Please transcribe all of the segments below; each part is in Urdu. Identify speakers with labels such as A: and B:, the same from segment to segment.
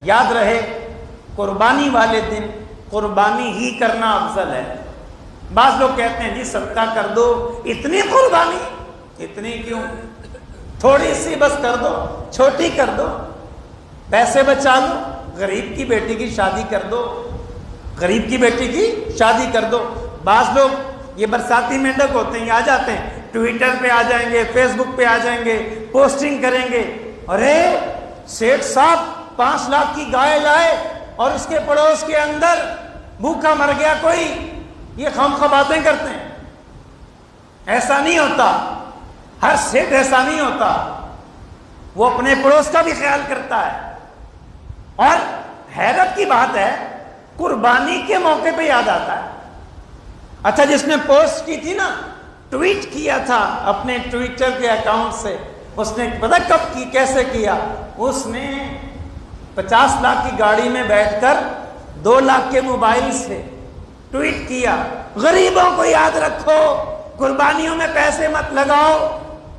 A: یاد رہے قربانی والے دن قربانی ہی کرنا افضل ہے۔ بعض لوگ کہتے ہیں جی صدقہ کر دو، اتنی قربانی، اتنی کیوں، تھوڑی سی بس کر دو، چھوٹی کر دو، پیسے بچا لو، غریب کی بیٹی کی شادی کر دو، غریب کی بیٹی کی شادی کر دو۔ بعض لوگ یہ برساتی مینڈک ہوتے ہیں، یہ آ جاتے ہیں ٹویٹر پہ آ جائیں گے، فیس بک پہ آ جائیں گے، پوسٹنگ کریں گے، ارے سیٹھ صاحب 5 لاکھ کی گائے لائے اور اس کے پڑوس کے اندر بھوکا مر گیا کوئی، یہ خواہ باتیں کرتے ہیں۔ ایسا نہیں ہوتا، ہر سیٹھ ایسا نہیں ہوتا، وہ اپنے پڑوس کا بھی خیال کرتا ہے۔ اور حیرت کی بات ہے قربانی کے موقع پہ یاد آتا ہے۔ اچھا جس نے پوسٹ کی تھی نا، ٹویٹ کیا تھا اپنے ٹویٹر کے اکاؤنٹ سے، اس نے پتہ کب کی، کیسے کیا، اس نے 50 لاکھ کی گاڑی میں بیٹھ کر 2 لاکھ کے موبائل سے ٹویٹ کیا، غریبوں کو یاد رکھو، قربانیوں میں پیسے مت لگاؤ۔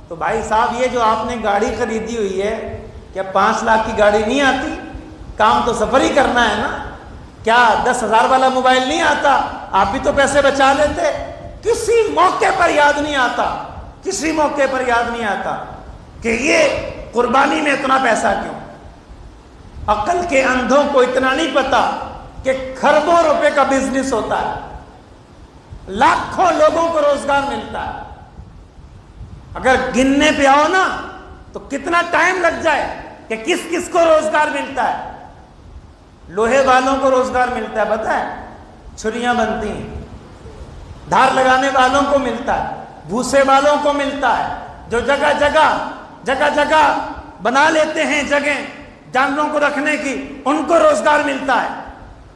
A: تو بھائی صاحب یہ جو آپ نے گاڑی خریدی ہوئی ہے، کیا 5 لاکھ کی گاڑی نہیں آتی؟ کام تو سفر ہی کرنا ہے نا، کیا 10,000 والا موبائل نہیں آتا؟ آپ بھی تو پیسے بچا لیتے۔ کسی موقع پر یاد نہیں آتا، کسی موقع پر یاد نہیں آتا کہ یہ قربانی میں اتنا پیسہ کیوں۔ عقل کے اندھوں کو اتنا نہیں پتا کہ کھربوں روپے کا بزنس ہوتا ہے، لاکھوں لوگوں کو روزگار ملتا ہے۔ اگر گننے پہ آؤ نا تو کتنا ٹائم لگ جائے کہ کس کس کو روزگار ملتا ہے۔ لوہے والوں کو روزگار ملتا ہے، پتہ ہے، چھریاں بنتی ہیں، دھار لگانے والوں کو ملتا ہے، بھوسے والوں کو ملتا ہے، جو جگہ جگہ بنا لیتے ہیں جگہ جانوروں کو رکھنے کی، ان کو روزگار ملتا ہے۔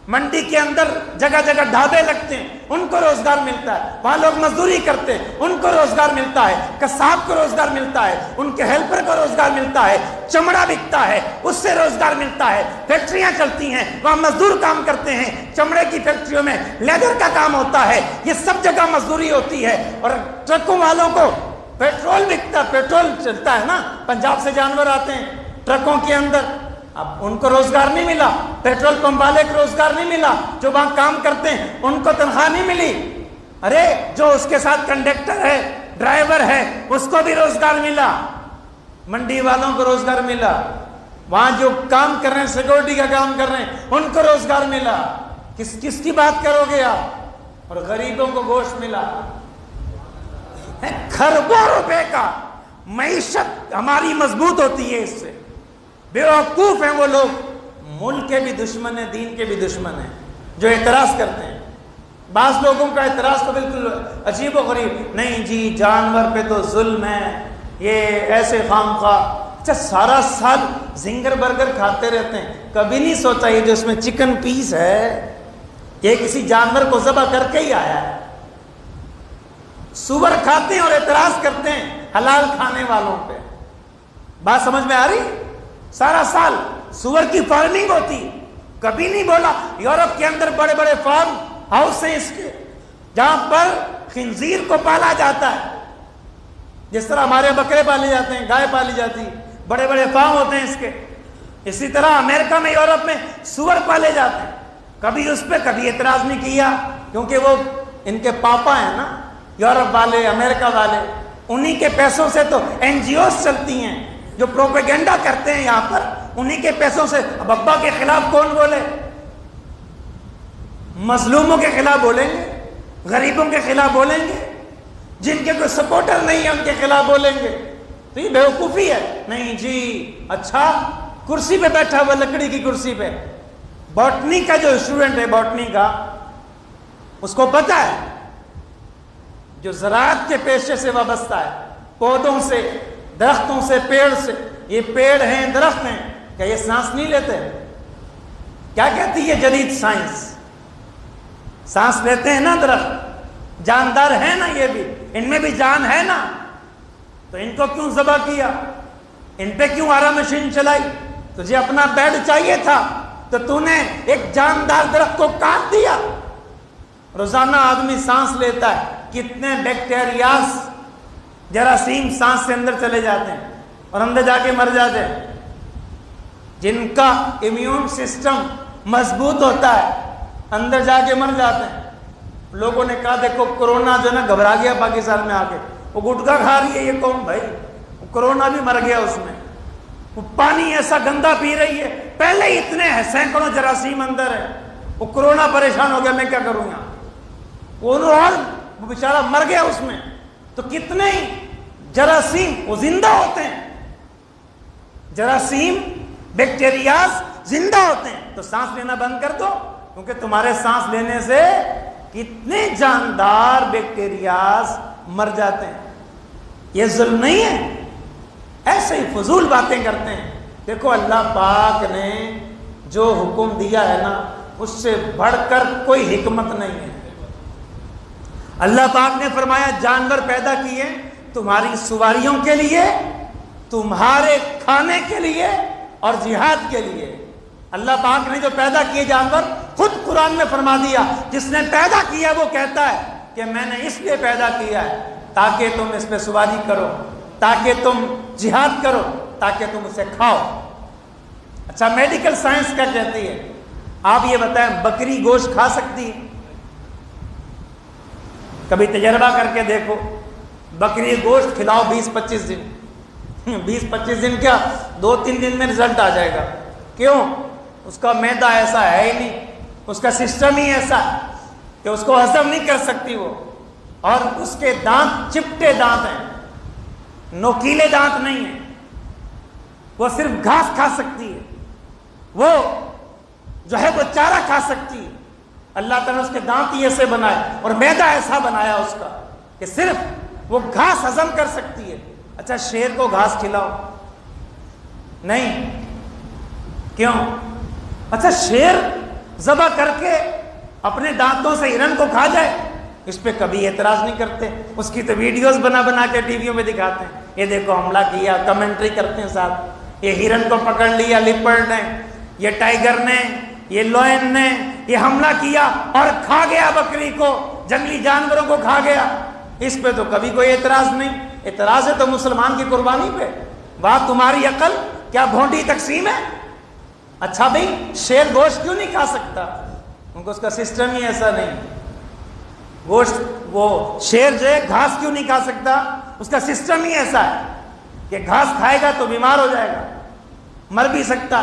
A: منڈی کے اندر جگہ جگہ ڈھابے لگتے ہیں، ان کو روزگار ملتا ہے، وہاں لوگ مزدوری کرتے ہیں، ان کو روزگار ملتا ہے، قصاب کو روزگار ملتا ہے، ان کے ہیلپر کو روزگار ملتا ہے، چمڑا بکتا ہے اس سے روزگار ملتا ہے، فیکٹریاں چلتی ہیں وہاں مزدور کام کرتے ہیں، چمڑے کی فیکٹریوں میں لیدر کا کام ہوتا ہے، یہ سب جگہ مزدوری ہوتی ہے۔ اور ٹرکوں والوں کو پیٹرول بکتا، پیٹرول چلتا ہے نا، پنجاب سے جانور آتے ہیں ٹرکوں کے اندر، اب ان کو روزگار نہیں ملا، پیٹرول پمپ والے کو روزگار نہیں ملا، جو وہاں کام کرتے ہیں ان کو تنخواہ نہیں ملی، ارے جو اس کے ساتھ کنڈکٹر ہے، ڈرائیور ہے، اس کو بھی روزگار ملا، منڈی والوں کو روزگار ملا، وہاں جو کام کر رہے ہیں سیکورٹی کا کام کر رہے ہیں ان کو روزگار ملا۔ کس کی بات کرو گے آپ؟ اور غریبوں کو گوشت ملا، کھربوں روپے کا معیشت ہماری مضبوط ہوتی ہے اس سے۔ بیوقوف ہیں وہ لوگ، ملک کے بھی دشمن ہیں، دین کے بھی دشمن ہیں، جو اعتراض کرتے ہیں۔ بعض لوگوں کا اعتراض تو بالکل عجیب و غریب، نہیں جی جانور پہ تو ظلم ہے، یہ ایسے خواہ۔ اچھا سارا سال زنگر برگر کھاتے رہتے ہیں، کبھی نہیں سوچا یہ جو اس میں چکن پیس ہے یہ کسی جانور کو ذبح کر کے ہی آیا ہے۔ سور کھاتے ہیں اور اعتراض کرتے ہیں حلال کھانے والوں پہ۔ بات سمجھ میں آ رہی؟ سارا سال سور کی فارمنگ ہوتی، کبھی نہیں بولا یورپ کے اندر بڑے بڑے فارم ہاؤس ہیں اس کے جہاں پر خنزیر کو پالا جاتا ہے، جس طرح ہمارے بکرے پالے جاتے ہیں، گائے پالی جاتی، بڑے بڑے فارم ہوتے ہیں اس کے، اسی طرح امریکہ میں یورپ میں سور پالے جاتے ہیں۔ کبھی اس پہ کبھی اعتراض نہیں کیا، کیونکہ وہ ان کے پاپا ہیں نا، یورپ والے، امریکہ والے، انہی کے پیسوں سے تو NGOs چلتی ہیں جو پروپیگنڈا کرتے ہیں یہاں پر، انہی کے پیسوں سے۔ اب ابا کے خلاف کون بولے؟ مظلوموں کے خلاف بولیں گے، غریبوں کے خلاف بولیں گے، جن کے کوئی سپورٹر نہیں ہے ان کے خلاف بولیں گے، تو یہ بیوقوفی ہے۔ نہیں جی، اچھا کرسی پہ بیٹھا ہوا، لکڑی کی کرسی پہ، باٹنی کا جو اسٹوڈنٹ ہے باٹنی کا، اس کو پتا ہے جو زراعت کے پیشے سے وابستہ ہے، پودوں سے، درختوں سے، پیڑ سے، یہ پیڑ ہیں، درخت ہیں، کیا یہ سانس نہیں لیتے؟ کیا کہتی ہے جدید سائنس؟ سانس لیتے ہیں نا درخت، جاندار ہے نا، یہ بھی، ان میں بھی جان ہے نا، تو ان کو کیوں ذبح کیا؟ ان پہ کیوں آرا مشین چلائی؟ تجھے اپنا بیڈ چاہیے تھا تو تو نے ایک جاندار درخت کو کاٹ دیا۔ روزانہ آدمی سانس لیتا ہے، کتنے بیکٹیریاز، جراثیم سانس سے اندر چلے جاتے ہیں اور اندر جا کے مر جاتے ہیں۔ جن کا امیون سسٹم مضبوط ہوتا ہے اندر جا کے مر جاتے ہیں. لوگوں نے کہا دیکھو کرونا جو ہے نا گھبرا گیا پاکستان میں آ کے, وہ گٹکا کھا رہی ہے یہ قوم بھائی, کرونا بھی مر گیا اس میں. وہ پانی ایسا گندا پی رہی ہے, پہلے ہی اتنے سینکڑوں جراثیم اندر ہے, وہ کرونا پریشان ہو گیا میں کیا کروں گا, وہ بیچارہ مر گیا اس میں. تو کتنے ہی جراثیم وہ زندہ ہوتے ہیں, جراثیم بیکٹیریاز زندہ ہوتے ہیں. تو سانس لینا بند کر دو, کیونکہ تمہارے سانس لینے سے کتنے جاندار بیکٹیریاز مر جاتے ہیں. یہ ظلم نہیں ہے, ایسے ہی فضول باتیں کرتے ہیں. دیکھو اللہ پاک نے جو حکم دیا ہے نا اس سے بڑھ کر کوئی حکمت نہیں ہے. اللہ پاک نے فرمایا جانور پیدا کیے تمہاری سواریوں کے لیے, تمہارے کھانے کے لیے اور جہاد کے لیے. اللہ پاک نے جو پیدا کیے جانور خود قرآن میں فرما دیا, جس نے پیدا کیا وہ کہتا ہے کہ میں نے اس لیے پیدا کیا ہے تاکہ تم اس پہ سواری کرو, تاکہ تم جہاد کرو, تاکہ تم اسے کھاؤ. اچھا میڈیکل سائنس کیا کہتی ہے؟ آپ یہ بتائیں بکری گوشت کھا سکتی ہے؟ کبھی تجربہ کر کے دیکھو, بکری گوشت کھلاؤ 20-25 دن, 20-25 دن کیا 2-3 دن میں رزلٹ آ جائے گا. کیوں؟ اس کا معدہ ایسا ہے ہی نہیں, اس کا سسٹم ہی ایسا ہے کہ اس کو ہضم نہیں کر سکتی وہ, اور اس کے دانت چپٹے دانت ہیں, نوکیلے دانت نہیں ہیں. وہ صرف گھاس کھا سکتی ہے, وہ جو ہے وہ چارہ کھا سکتی ہے. اللہ تعالیٰ نے اس کے دانت ہی ایسے بنائے اور معدہ ایسا بنایا اس کا کہ صرف وہ گھاس ہضم کر سکتی ہے. اچھا شیر کو گھاس کھلاؤ, نہیں, کیوں؟ اچھا شیر ذبح کر کے اپنے دانتوں سے ہرن کو کھا جائے, اس پہ کبھی اعتراض نہیں کرتے. اس کی تو ویڈیوز بنا بنا کے ٹی ویوں میں دکھاتے ہیں, یہ دیکھو حملہ کیا, کمنٹری کرتے ہیں ساتھ, یہ ہرن کو پکڑ لیا لیپرڈ نے, یہ ٹائیگر نے, یہ لوئن نے یہ حملہ کیا اور کھا گیا بکری کو, جنگلی جانوروں کو کھا گیا. اس پہ تو کبھی کوئی اعتراض نہیں. اعتراض ہے تو مسلمان کی قربانی پہ. واہ تمہاری عقل کیا بھونڈی تقسیم ہے. اچھا بھائی شیر گوشت کیوں نہیں کھا سکتا؟ کیونکہ اس کا سسٹم ہی ایسا نہیں. گوشت وہ شیر جو ہے گھاس کیوں نہیں کھا سکتا؟ اس کا سسٹم ہی ایسا ہے کہ گھاس کھائے گا تو بیمار ہو جائے گا, مر بھی سکتا.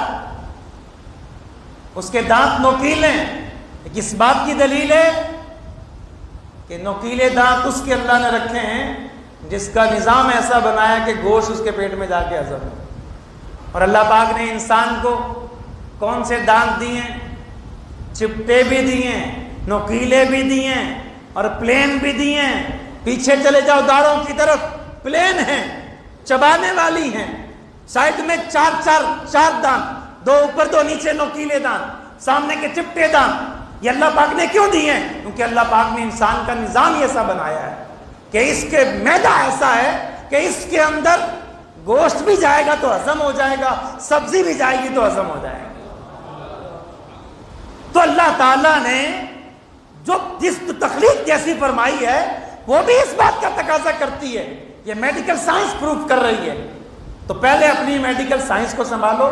A: اس کے دانت نوکیلے ہیں. کس بات کی دلیل ہے کہ نوکیلے دانت اس کے اللہ نے رکھے ہیں جس کا نظام ایسا بنایا کہ گوشت اس کے پیٹ میں جا کے ہضم ہو. اور اللہ پاک نے انسان کو کون سے دانت دیے ہیں؟ چپٹے بھی دیے ہیں, نوکیلے بھی دیے ہیں اور پلین بھی دیے ہیں. پیچھے چلے جاؤ داڑھوں کی طرف, پلین ہیں, چبانے والی ہیں. سائڈ میں چار دانت, 2 اوپر 2 نیچے نوکیلے دانت, سامنے کے چپٹے دانت. یہ اللہ پاک نے کیوں دیے ہیں؟ کیونکہ اللہ پاک نے انسان کا نظام ایسا بنایا ہے کہ اس کے معدہ ایسا ہے کہ اس کے اندر گوشت بھی جائے گا تو ہضم ہو جائے گا, سبزی بھی جائے گی تو ہضم ہو جائے گا. تو اللہ تعالیٰ نے جو جس تخلیق جیسی فرمائی ہے وہ بھی اس بات کا تقاضا کرتی ہے. یہ میڈیکل سائنس پروف کر رہی ہے. تو پہلے اپنی میڈیکل سائنس کو سنبھالو,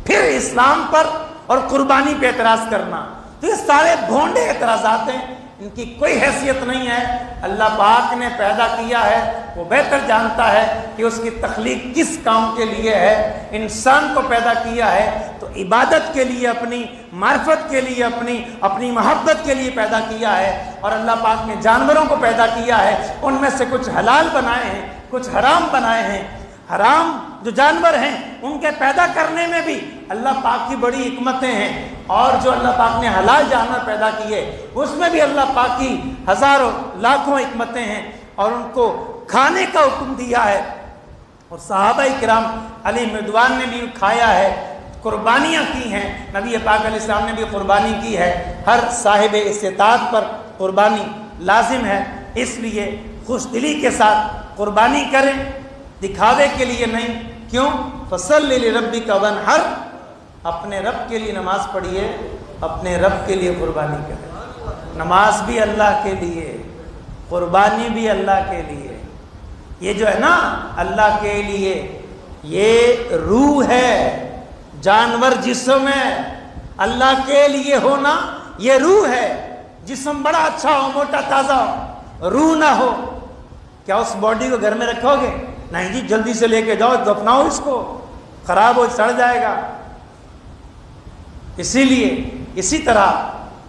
A: پھر اسلام پر اور قربانی پہ اعتراض کرنا. تو یہ سارے بھونڈے اعتراضات ہیں, ان کی کوئی حیثیت نہیں ہے. اللہ پاک نے پیدا کیا ہے, وہ بہتر جانتا ہے کہ اس کی تخلیق کس کام کے لیے ہے. انسان کو پیدا کیا ہے تو عبادت کے لیے, اپنی معرفت کے لیے, اپنی محبت کے لیے پیدا کیا ہے. اور اللہ پاک نے جانوروں کو پیدا کیا ہے, ان میں سے کچھ حلال بنائے ہیں, کچھ حرام بنائے ہیں. حرام جو جانور ہیں ان کے پیدا کرنے میں بھی اللہ پاک کی بڑی حکمتیں ہیں, اور جو اللہ پاک نے حلال جانور پیدا کیے اس میں بھی اللہ پاک کی ہزاروں لاکھوں حکمتیں ہیں, اور ان کو کھانے کا حکم دیا ہے. اور صحابہ کرام علی مردوان نے بھی کھایا ہے, قربانیاں کی ہیں. نبی پاک علیہ السلام نے بھی قربانی کی ہے. ہر صاحب استطاعت پر قربانی لازم ہے, اس لیے خوش دلی کے ساتھ قربانی کریں, دکھاوے کے لیے نہیں. کیوں؟ فصلی لربک وانحر, اپنے رب کے لیے نماز پڑھیے, اپنے رب کے لیے قربانی کریں. نماز بھی اللہ کے لیے, قربانی بھی اللہ کے لیے. یہ جو ہے نا اللہ کے لیے, یہ روح ہے جانور جسم ہے، اللہ کے لیے ہونا یہ روح ہے. جسم بڑا اچھا ہو، موٹا تازہ ہو، روح نہ ہو، کیا اس باڈی کو گھر میں رکھو گے؟ نہیں جی، جلدی سے لے کے جاؤ، دفناؤ اس کو، خراب ہو سڑ جائے گا. اسی لیے اسی طرح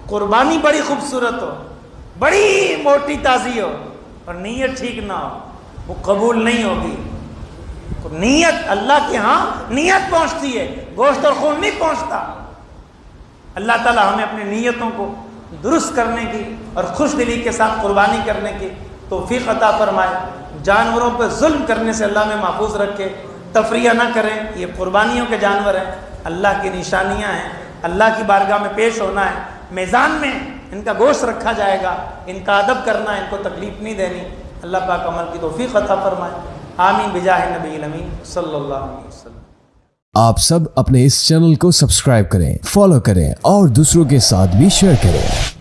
A: قربانی بڑی خوبصورت ہو، بڑی موٹی تازی ہو، اور نیت ٹھیک نہ ہو، وہ قبول نہیں ہوگی. نیت اللہ کے ہاں نیت پہنچتی ہے، گوشت اور خون نہیں پہنچتا. اللہ تعالیٰ ہمیں اپنی نیتوں کو درست کرنے کی اور خوش دلی کے ساتھ قربانی کرنے کی توفیق عطا فرمائے. جانوروں پہ ظلم کرنے سے اللہ میں محفوظ رکھے. تفریح نہ کریں، یہ قربانیوں کے جانور ہیں، اللہ کی نشانیاں ہیں، اللہ کی بارگاہ میں پیش ہونا ہے. میزان میں ان کا گوشت رکھا جائے گا، ان کا ادب کرنا ہے، ان کو تکلیف نہیں دینی. اللہ پاک عمل کی توفیق عطا فرمائے. آمین بجاہ نبی الامین صلی اللہ علیہ وسلم.
B: آپ سب اپنے اس چینل کو سبسکرائب کریں، فالو کریں اور دوسروں کے ساتھ بھی شیئر کریں.